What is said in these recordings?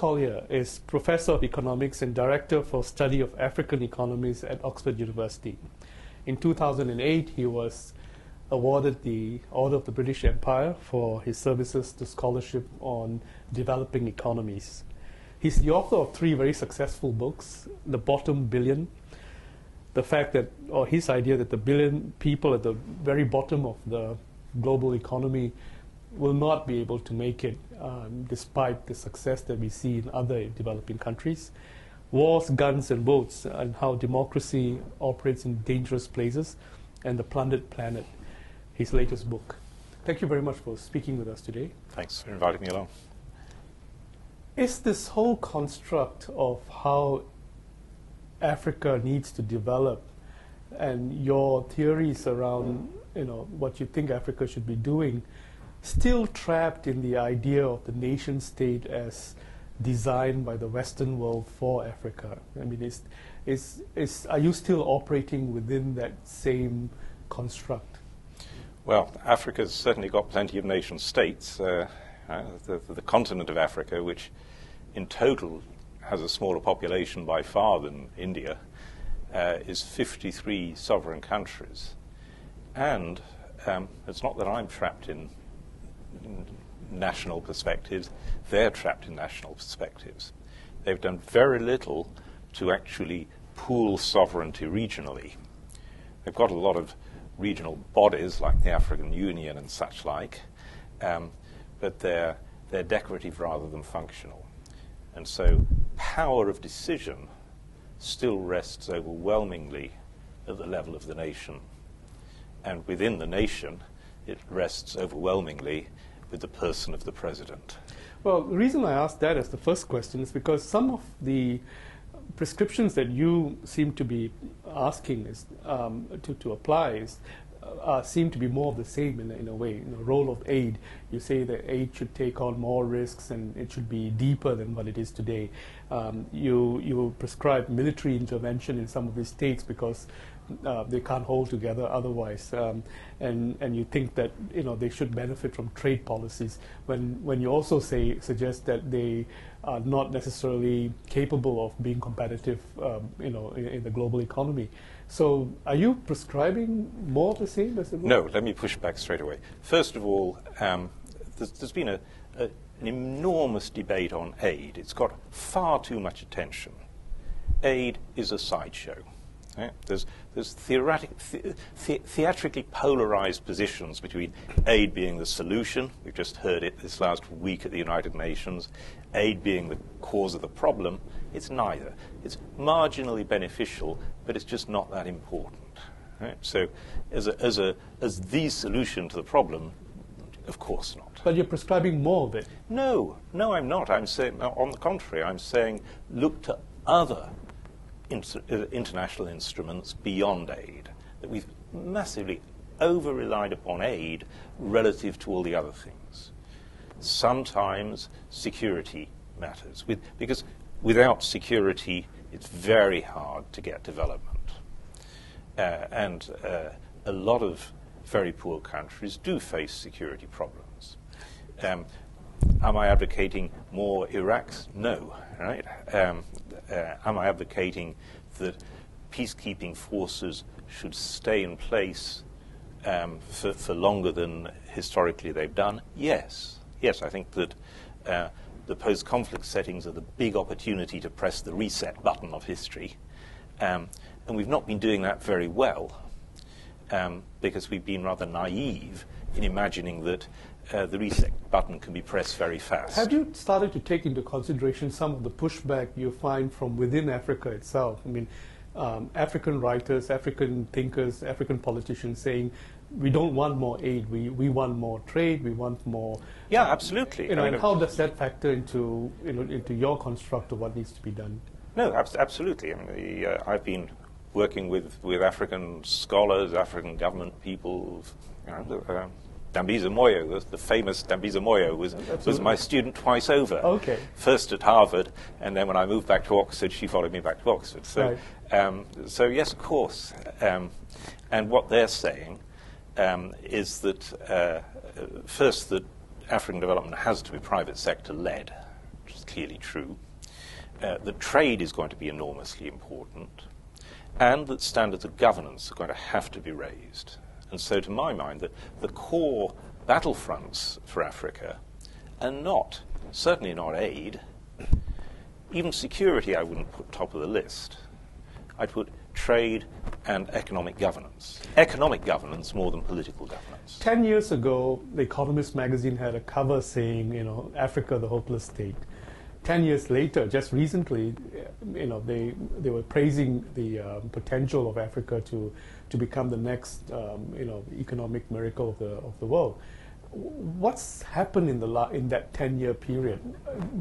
Collier is Professor of Economics and Director for Study of African Economies at Oxford University. In 2008, he was awarded the Order of the British Empire for his services to scholarship on developing economies. He's the author of 3 very successful books: The Bottom Billion, the fact that, or his idea that the billion people at the very bottom of the global economy will not be able to make it despite the success that we see in other developing countries. Wars, Guns and Votes, and how democracy operates in dangerous places, and The Plundered Planet, his latest book. Thank you very much for speaking with us today. Thanks for inviting me along. Is this whole construct of how Africa needs to develop and your theories around what you think Africa should be doing still trapped in the idea of the nation state as designed by the Western world for Africa? I mean, are you still operating within that same construct? Well, Africa's certainly got plenty of nation states. The continent of Africa, which in total has a smaller population by far than India, is 53 sovereign countries. And it's not that I'm trapped in national perspectives, they're trapped in national perspectives. They've done very little to actually pool sovereignty regionally. They've got a lot of regional bodies like the African Union and such like, but they're decorative rather than functional. And so power of decision still rests overwhelmingly at the level of the nation. And within the nation, it rests overwhelmingly with the person of the president. Well, the reason I asked that as the first question is because some of the prescriptions that you seem to be asking is to apply seem to be more of the same in a way. In the role of aid, you say that aid should take on more risks and it should be deeper than what it is today. You prescribe military intervention in some of these states because they can't hold together otherwise, and you think that they should benefit from trade policies when you also suggest that they are not necessarily capable of being competitive in the global economy. So are you prescribing more of the same as it was? No, let me push back straight away. First of all, there's been an enormous debate on aid. It's got far too much attention. Aid is a sideshow. Right? There's theatrically polarized positions between aid being the solution, we've just heard it this last week at the United Nations, aid being the cause of the problem. It's neither. It's marginally beneficial, but it's just not that important. Right? So as the solution to the problem, of course not. But you're prescribing more of it. No, I'm not. I'm saying, on the contrary, I'm saying look to other international instruments beyond aid, that we've massively over-relied upon aid relative to all the other things. Sometimes security matters, because without security it's very hard to get development. And a lot of very poor countries do face security problems. Am I advocating more Iraqs? No, right? Am I advocating that peacekeeping forces should stay in place for longer than historically they've done? Yes. Yes, I think that the post-conflict settings are the big opportunity to press the reset button of history. And we've not been doing that very well because we've been rather naive in imagining that the reset button can be pressed very fast. Have you started to take into consideration some of the pushback you find from within Africa itself? I mean, African writers, African thinkers, African politicians saying, we don't want more aid, we want more trade, we want more... Yeah, absolutely. And how does that factor into your construct of what needs to be done? No, absolutely. I mean, I've been working with African scholars, African government people, Dambisa Moyo, the famous Dambisa Moyo, was my student twice over. Okay. First at Harvard, and then when I moved back to Oxford, she followed me back to Oxford. So, right. So yes, of course. And what they're saying is that, first, that African development has to be private sector led, which is clearly true, that trade is going to be enormously important, and that standards of governance are going to have to be raised. And so to my mind, the core battlefronts for Africa are not, certainly not aid. Even security I wouldn't put top of the list. I'd put trade and economic governance. Economic governance more than political governance. 10 years ago, The Economist magazine had a cover saying, Africa, the hopeless state. 10 years later, just recently, they were praising the potential of Africa to become the next, economic miracle of the world. What's happened in that 10-year period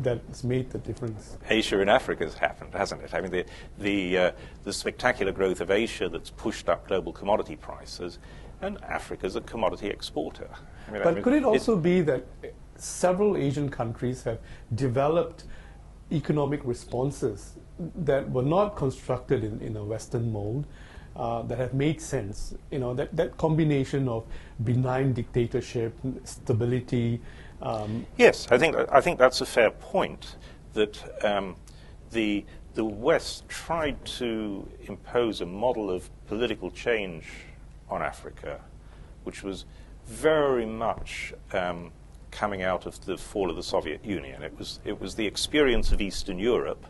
that's made the difference? Asia in Africa has happened, hasn't it? I mean, the spectacular growth of Asia that's pushed up global commodity prices, and Africa's a commodity exporter. But could it also be that several Asian countries have developed economic responses that were not constructed in a Western mold, that have made sense? That combination of benign dictatorship, stability. Yes, I think that's a fair point. That the West tried to impose a model of political change on Africa, which was very much coming out of the fall of the Soviet Union. It was the experience of Eastern Europe,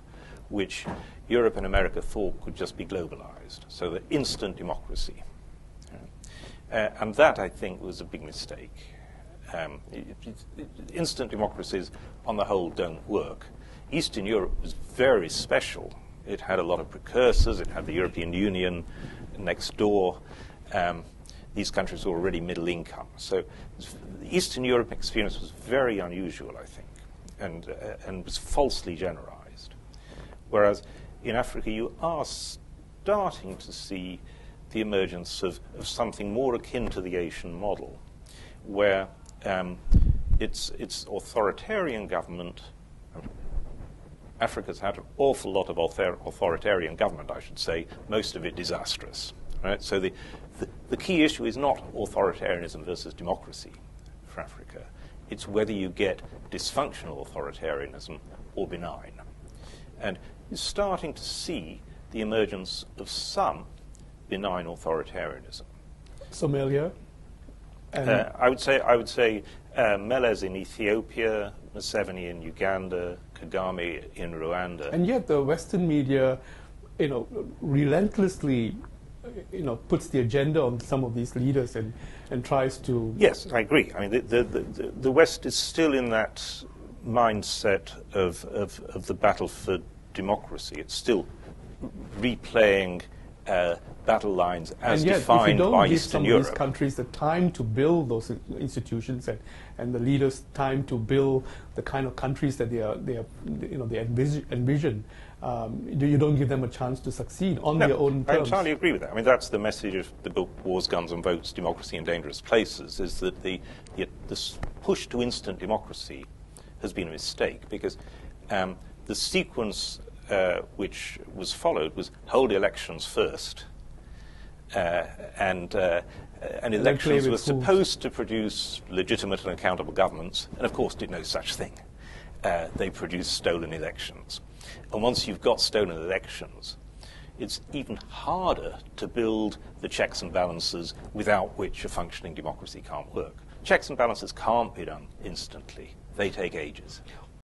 which Europe and America thought could just be globalized, so the instant democracy. And that, I think, was a big mistake. Instant democracies, on the whole, don't work. Eastern Europe was very special. It had a lot of precursors. It had the European Union next door. These countries were already middle income. So the Eastern Europe experience was very unusual, I think, and was falsely generalized. Whereas in Africa, you are starting to see the emergence of something more akin to the Asian model, where it's authoritarian government. Africa's had an awful lot of authoritarian government, I should say, most of it disastrous. Right? So the key issue is not authoritarianism versus democracy for Africa. It's whether you get dysfunctional authoritarianism or benign. And you're starting to see the emergence of some benign authoritarianism. Somalia? I would say Meles in Ethiopia, Museveni in Uganda, Kagame in Rwanda. And yet the Western media, relentlessly, puts the agenda on some of these leaders and tries to... Yes, I agree. I mean, the West is still in that mindset of the battle for democracy. It's still replaying battle lines as defined by Eastern Europe. And yet, if you don't give some of these countries the time to build those institutions and the leaders time to build the kind of countries that they envision, you don't give them a chance to succeed on their own terms. I entirely agree with that. I mean, that's the message of the book Wars, Guns and Votes, Democracy in Dangerous Places, is that the push to instant democracy has been a mistake, because the sequence which was followed was hold elections first, and elections were supposed to produce legitimate and accountable governments, and of course did no such thing. They produced stolen elections. And once you've got stolen elections, it's even harder to build the checks and balances without which a functioning democracy can't work. Checks and balances can't be done instantly. They take ages.